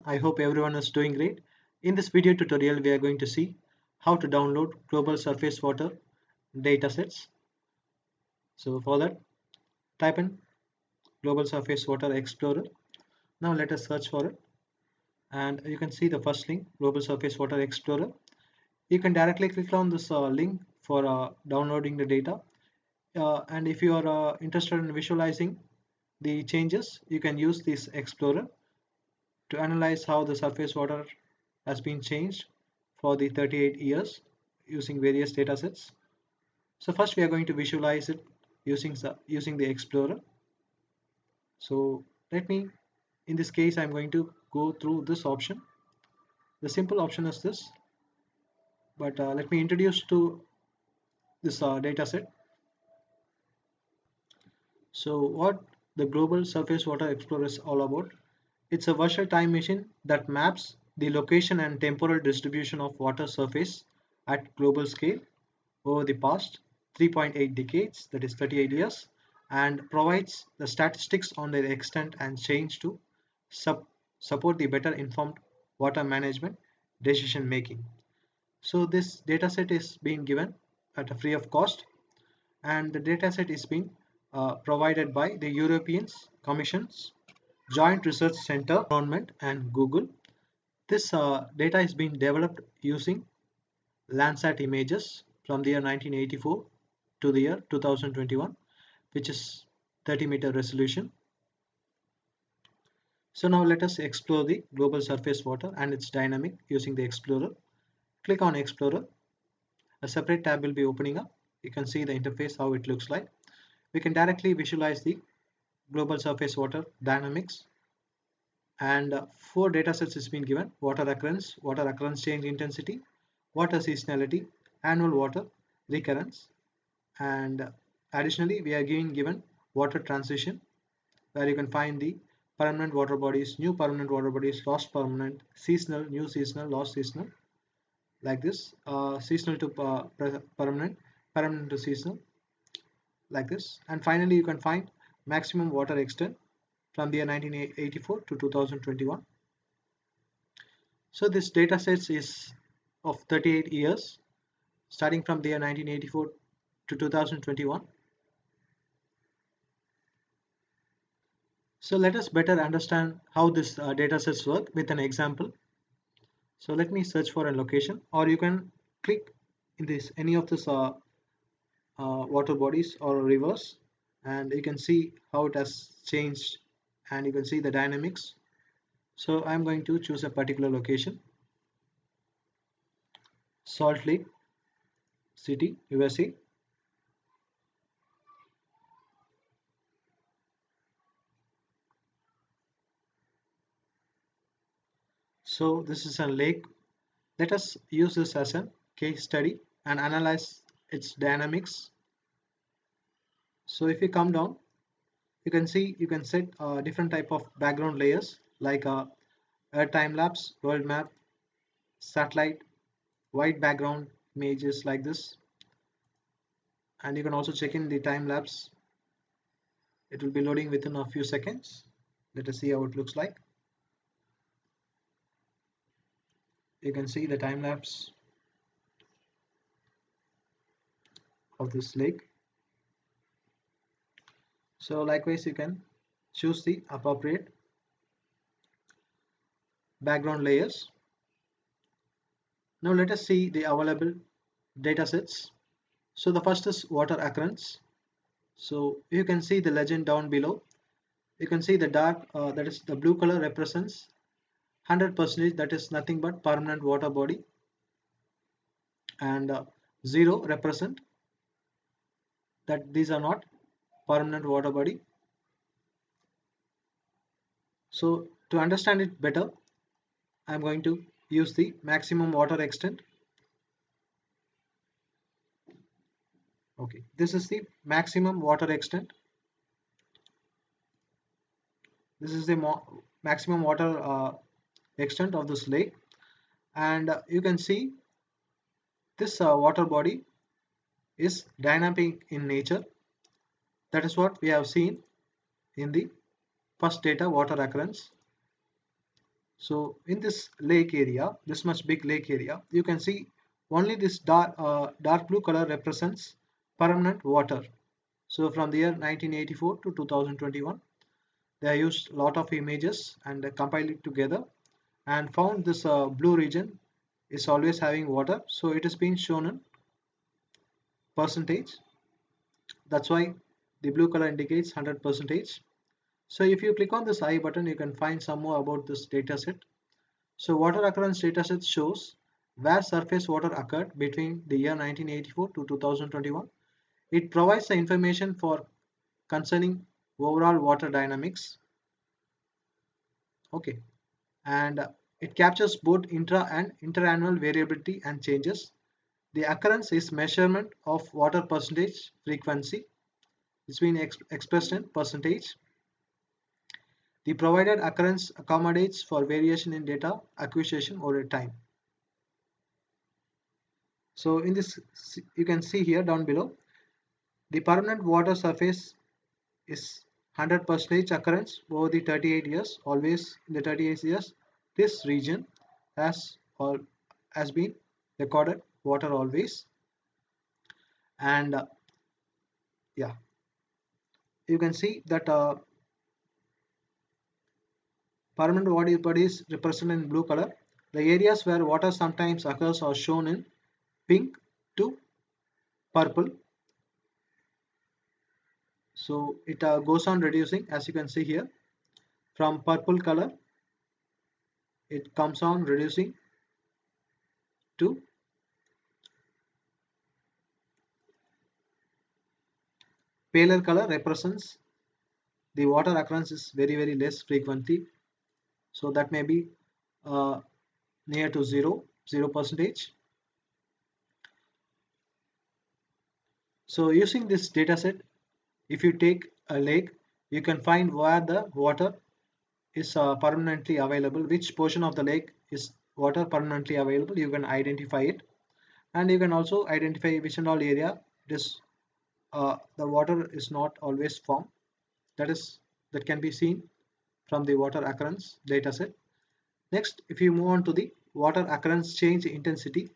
I hope everyone is doing great. In this video tutorial, we are going to see how to download global surface water datasets. So for that, type in Global Surface Water Explorer. Now let us search for it. And you can see the first link, Global Surface Water Explorer. You can directly click on this link for downloading the data. And if you are interested in visualizing the changes, you can use this Explorer to analyze how the surface water has been changed for the 38 years using various datasets. So first we are going to visualize it using the Explorer. So in this case, I'm going to go through this option. The simple option is this, but let me introduce to this dataset. So what the Global Surface Water Explorer is all about? It's a virtual time machine that maps the location and temporal distribution of water surface at global scale over the past 3.8 decades, that is 38 years, and provides the statistics on their extent and change to support the better informed water management decision making. So this dataset is being given at a free of cost, and the dataset is being provided by the European Commission's Joint Research Center, Government and Google. This data is being developed using Landsat images from the year 1984 to the year 2021, which is 30-meter resolution. So now let us explore the global surface water and its dynamic using the Explorer. Click on Explorer. A separate tab will be opening up. You can see the interface, how it looks like. We can directly visualize the global surface water dynamics, and four datasets has been given: water occurrence change intensity, water seasonality, annual water recurrence, and additionally we are given water transition, where you can find the permanent water bodies, new permanent water bodies, lost permanent, seasonal, new seasonal, lost seasonal, like this, seasonal to permanent, permanent to seasonal, like this, and finally you can find maximum water extent from the year 1984 to 2021. So this data set is of 38 years, starting from the year 1984 to 2021. So let us better understand how this data sets work with an example. So let me search for a location, or you can click in this any of this water bodies or rivers, and you can see how it has changed, and you can see the dynamics. So I'm going to choose a particular location, Salt Lake City, USA. So this is a lake. Let us use this as a case study and analyze its dynamics. So if you come down, you can see you can set different type of background layers, like a time lapse, world map, satellite, white background images like this, and you can also check in the time lapse. It will be loading within a few seconds. Let us see how it looks like. You can see the time lapse of this lake. So likewise you can choose the appropriate background layers. Now let us see the available datasets. So the first is water occurrence. So you can see the legend down below. You can see the dark, that is the blue color, represents 100%, that is nothing but permanent water body, and 0 represent that these are not permanent water body. So to understand it better, I am going to use the maximum water extent. Okay, this is the maximum water extent. This is the maximum water extent of this lake, and you can see this water body is dynamic in nature. That is what we have seen in the first data, water occurrence. So in this lake area, this much big lake area, you can see only this dark blue color represents permanent water. So from the year 1984 to 2021, they used a lot of images and compiled it together and found this blue region is always having water. So it is being shown in percentage. That's why the blue color indicates 100 percentage. So if you click on this I button, you can find some more about this data set. So water occurrence dataset shows where surface water occurred between the year 1984 to 2021. It provides the information for concerning overall water dynamics. Okay, and it captures both intra and interannual variability and changes. The occurrence is measurement of water percentage frequency. It's been expressed in percentage. The provided occurrence accommodates for variation in data acquisition over time. So in this, you can see here down below, the permanent water surface is 100% occurrence over the 38 years. Always in the 38 years, this region has been recorded water always. And yeah, you can see that permanent water bodies represented in blue color. The areas where water sometimes occurs are shown in pink to purple. So it goes on reducing, as you can see here, from purple color it comes on reducing to paler color represents the water occurrence is very less frequently, so that may be uh, near to 0 percentage. So using this data set, if you take a lake, you can find where the water is permanently available, which portion of the lake is water permanently available. You can identify it, and you can also identify which and all area it is the water is not always formed. That can be seen from the water occurrence dataset. Next, if you move on to the water occurrence change intensity,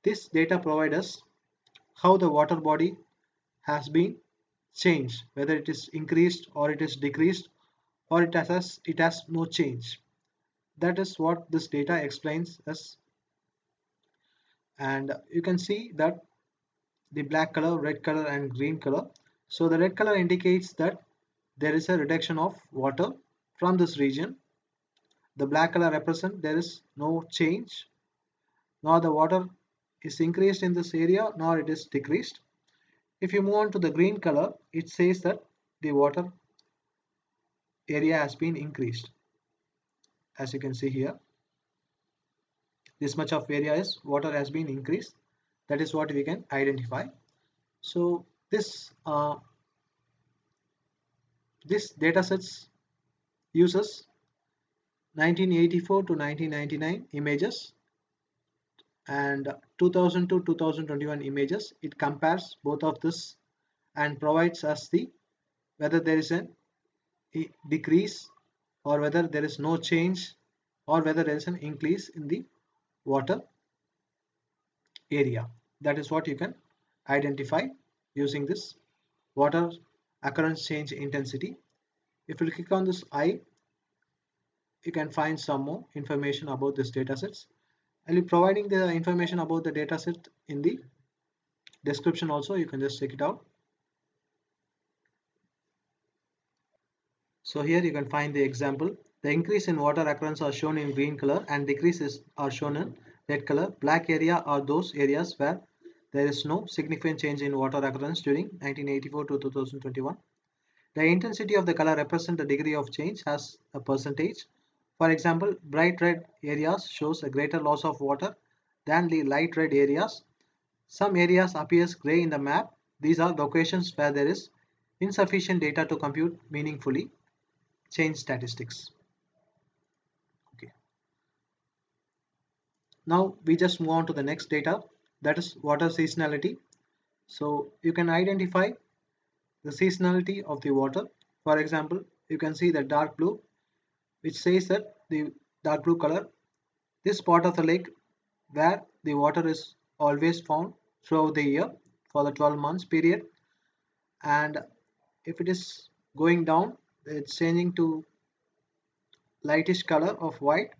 this data provides us how the water body has been changed, whether it is increased or it is decreased or it has no change. That is what this data explains us. And you can see that the black color, red color and green color. So the red color indicates that there is a reduction of water from this region. The black color represents there is no change, nor the water is increased in this area nor it is decreased. If you move on to the green color, it says that the water area has been increased. As you can see here, this much of area is water has been increased. That is what we can identify. So this data sets uses 1984 to 1999 images and 2000 to 2021 images. It compares both of this and provides us the whether there is a decrease or whether there is no change or whether there is an increase in the water area. That is what you can identify using this water occurrence change intensity. If you click on this I, you can find some more information about this datasets. I'll be providing the information about the dataset in the description also. You can just check it out. So here you can find the example. The increase in water occurrence are shown in green color and decreases are shown in red color. Black area are those areas where there is no significant change in water occurrence during 1984 to 2021. The intensity of the color represents the degree of change as a percentage. For example, bright red areas shows a greater loss of water than the light red areas. Some areas appears gray in the map. These are locations where there is insufficient data to compute meaningfully change statistics. Okay. Now we just move on to the next data, that is water seasonality. So you can identify the seasonality of the water. For example, you can see the dark blue which says that the dark blue color, this part of the lake where the water is always found throughout the year for the 12 months period, and if it is going down, it's changing to lightish color of white.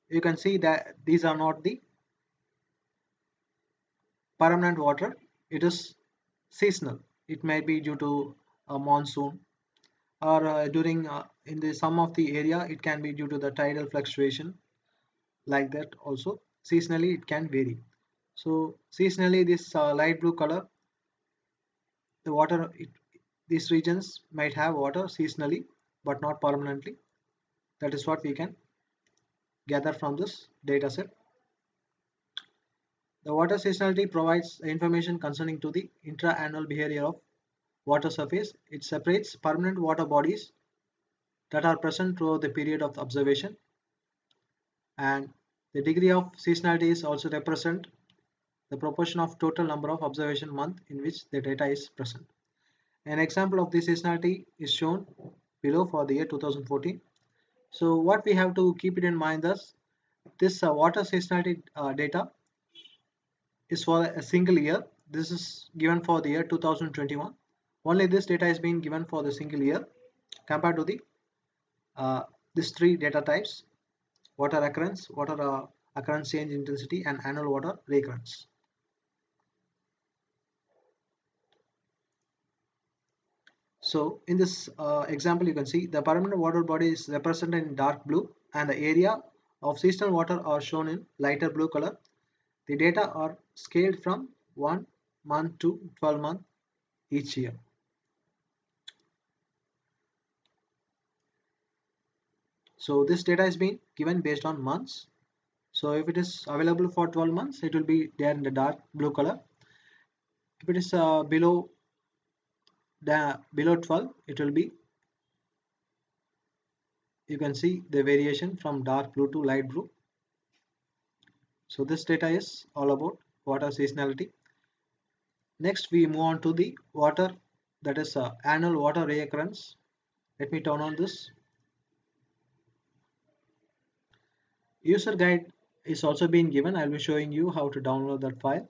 You can see that these are not the permanent water, it is seasonal. It may be due to a monsoon, or during in the some of the area it can be due to the tidal fluctuation, like that also seasonally it can vary. So seasonally this light blue color, the water these regions might have water seasonally but not permanently. That is what we can gather from this data set. The water seasonality provides information concerning to the intra-annual behavior of water surface. It separates permanent water bodies that are present throughout the period of observation, and the degree of seasonality is also represent the proportion of total number of observation month in which the data is present. An example of this seasonality is shown below for the year 2014. So what we have to keep it in mind is this water seasonality data is for a single year. This is given for the year 2021. Only this data is being given for the single year compared to the these three data types: water occurrence, water occurrence change intensity, and annual water recurrence. So in this example, you can see the permanent water body is represented in dark blue, and the area of seasonal water are shown in lighter blue color. The data are scaled from 1 month to 12 months each year. So this data is being given based on months. So if it is available for 12 months, it will be there in the dark blue color. If it is below 12, it will be, you can see the variation from dark blue to light blue. So this data is all about water seasonality. Next we move on to the water, that is annual water reoccurrence. Let me turn on this. User guide is also being given. I will be showing you how to download that file.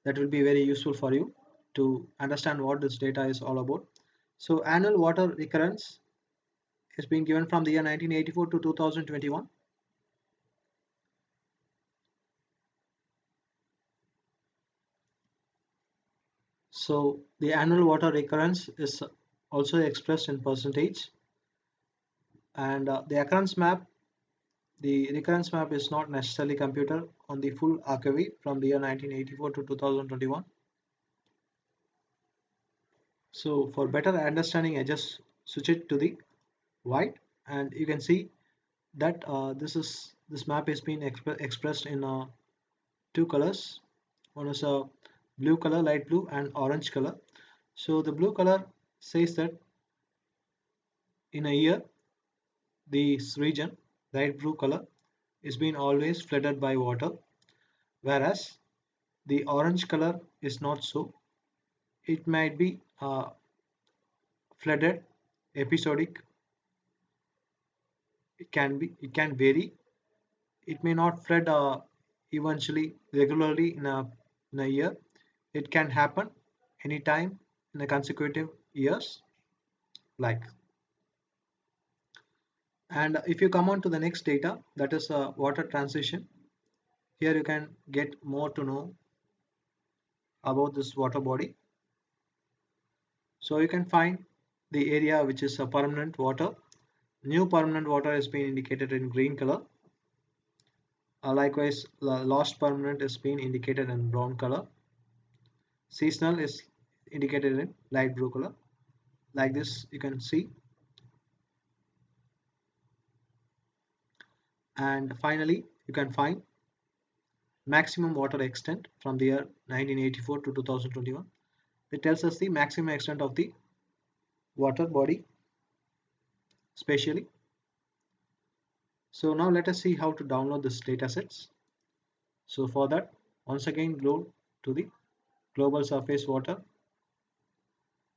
That will be very useful for you to understand what this data is all about. So annual water recurrence is being given from the year 1984 to 2021. So the annual water recurrence is also expressed in percentage, and the recurrence map is not necessarily computed on the full archive from the year 1984 to 2021. So for better understanding, I just switch it to the white, and you can see that this map is being expressed in two colors. One is a blue color, light blue, and orange color. So the blue color says that in a year, this region, light blue color, is being always flooded by water, whereas the orange color is not so. It might be flooded, episodic. It can vary. It may not flood eventually regularly in a year. It can happen anytime in the consecutive years, like. And if you come on to the next data, that is water transition. Here you can get more to know about this water body. So you can find the area which is a permanent water. New permanent water is being indicated in green color. Likewise, lost permanent is being indicated in brown color. Seasonal is indicated in light blue color. Like this, you can see. And finally, you can find maximum water extent from the year 1984 to 2021. It tells us the maximum extent of the water body spatially. So now let us see how to download this data sets. So for that, once again go to the global surface water,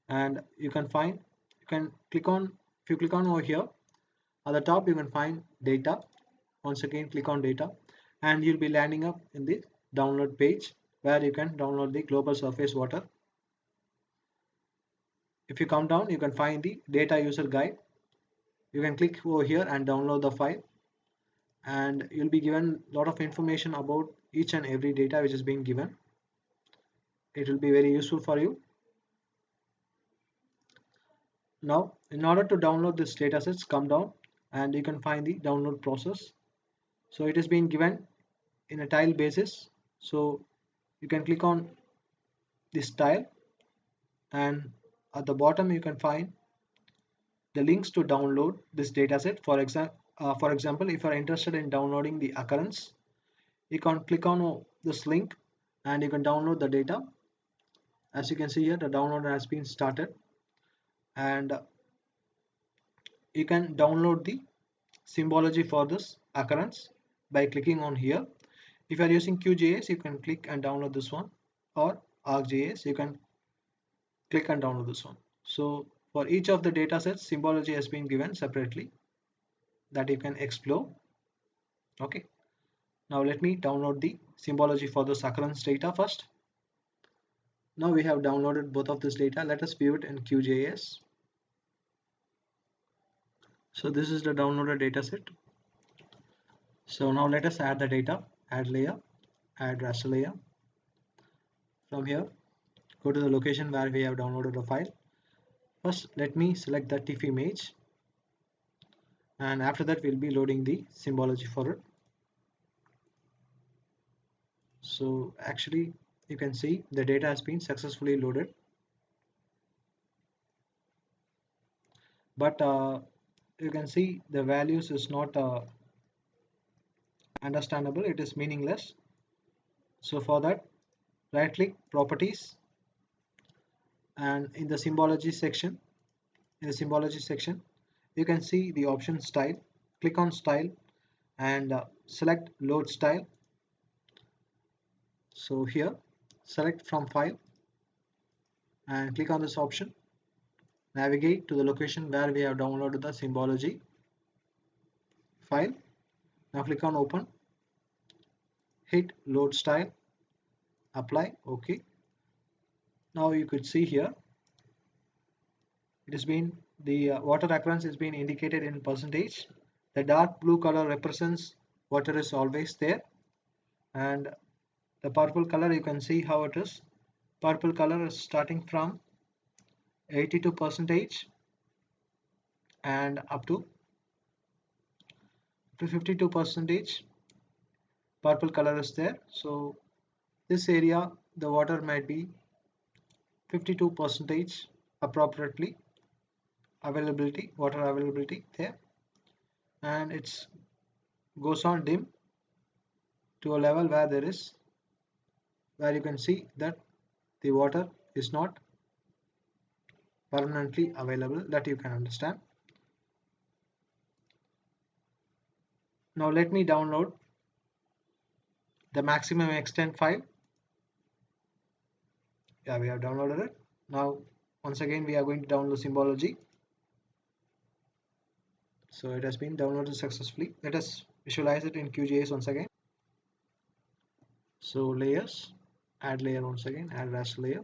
and you can click on, if you click on over here at the top, you can find data. once again click on data, and you'll be landing up in the download page where you can download the global surface water. If you come down, you can find the data user guide. You can click over here and download the file, and you'll be given a lot of information about each and every data which is being given. It will be very useful for you. Now, in order to download this datasets, come down and you can find the download process. So it is being given in a tile basis. So you can click on this tile, and at the bottom you can find the links to download this dataset. For example, if you are interested in downloading the occurrence, you can click on this link and you can download the data. As you can see here, the download has been started, and you can download the symbology for this occurrence by clicking on here. If you are using QGIS, you can click and download this one, or ArcGIS, you can click and download this one. So for each of the data sets, symbology has been given separately that you can explore. Okay, now let me download the symbology for this occurrence data first. Now we have downloaded both of this data. Let us view it in QGIS. So this is the downloaded data set. So now let us add the data, add layer, add raster layer. From here, go to the location where we have downloaded the file. First, let me select the TIFF image, and after that we'll be loading the symbology for it. So actually you can see the data has been successfully loaded, but you can see the values is not understandable, it is meaningless. So for that, right click properties, and in the symbology section, you can see the option style. Click on style and select load style. So here, select from file and click on this option. Navigate to the location where we have downloaded the symbology file. Now click on open, hit load style, apply, OK. Now you could see here it has been the water occurrence is being indicated in percentage. The dark blue color represents water is always there, and the purple color, you can see how it is. Purple color is starting from 82 percentage and up to 52 percentage. Purple color is there. So this area, the water might be 52 percentage appropriately availability, water availability there, and it's goes on dim to a level where you can see that the water is not permanently available, that you can understand. Now let me download the maximum extent file. Yeah, we have downloaded it. Now once again we are going to download symbology. So it has been downloaded successfully. Let us visualize it in QGIS once again. So layers, add layer once again, add raster layer,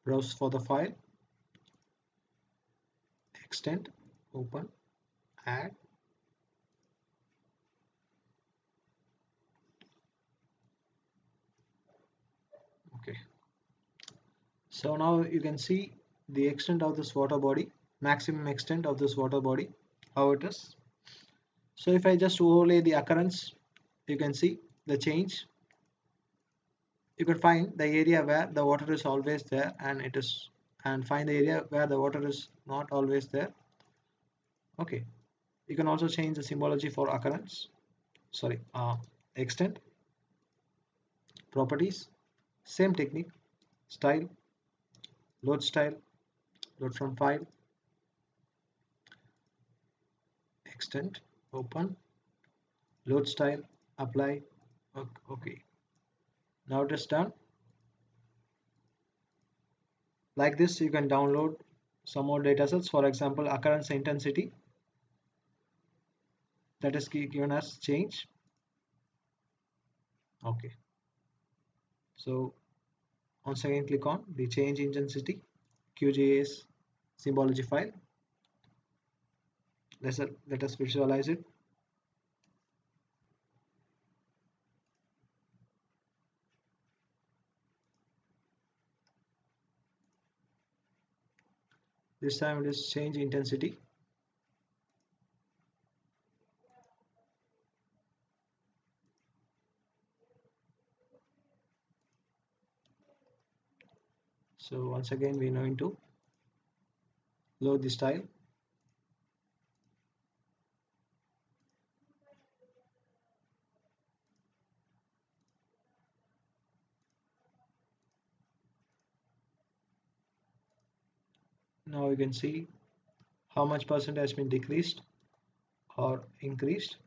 browse for the file, extend, open, add. Okay. So now you can see the extent of this water body, maximum extent of this water body, how it is. So if I just overlay the occurrence, you can see the change. You can find the area where the water is always there, and find the area where the water is not always there. Okay. You can also change the symbology for occurrence. Sorry, extent, properties, same technique, style, load style, load from file, extend, open, load style, apply. Okay, now it is done. Like this, you can download some more datasets. For example, occurrence intensity. that is given as change. Okay, so once again click on the change intensity QGIS symbology file. Let us visualize it. This time it is change intensity. So once again we are going to load the style. Now you can see how much percent has been decreased or increased.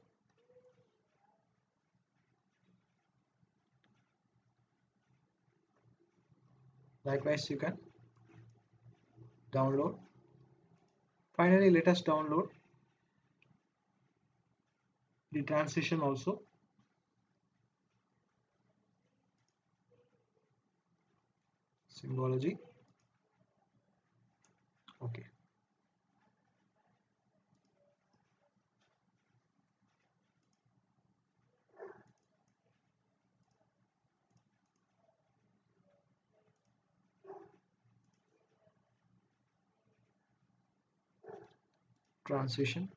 Likewise you can download. Finally let us download the transition also. Symbology. Okay. Transition.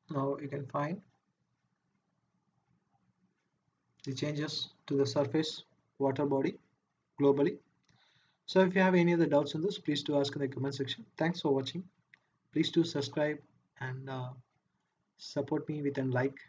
Now you can find the changes to the surface water body globally. So if you have any other doubts on this, please do ask in the comment section. Thanks for watching. Please do subscribe and support me with a like.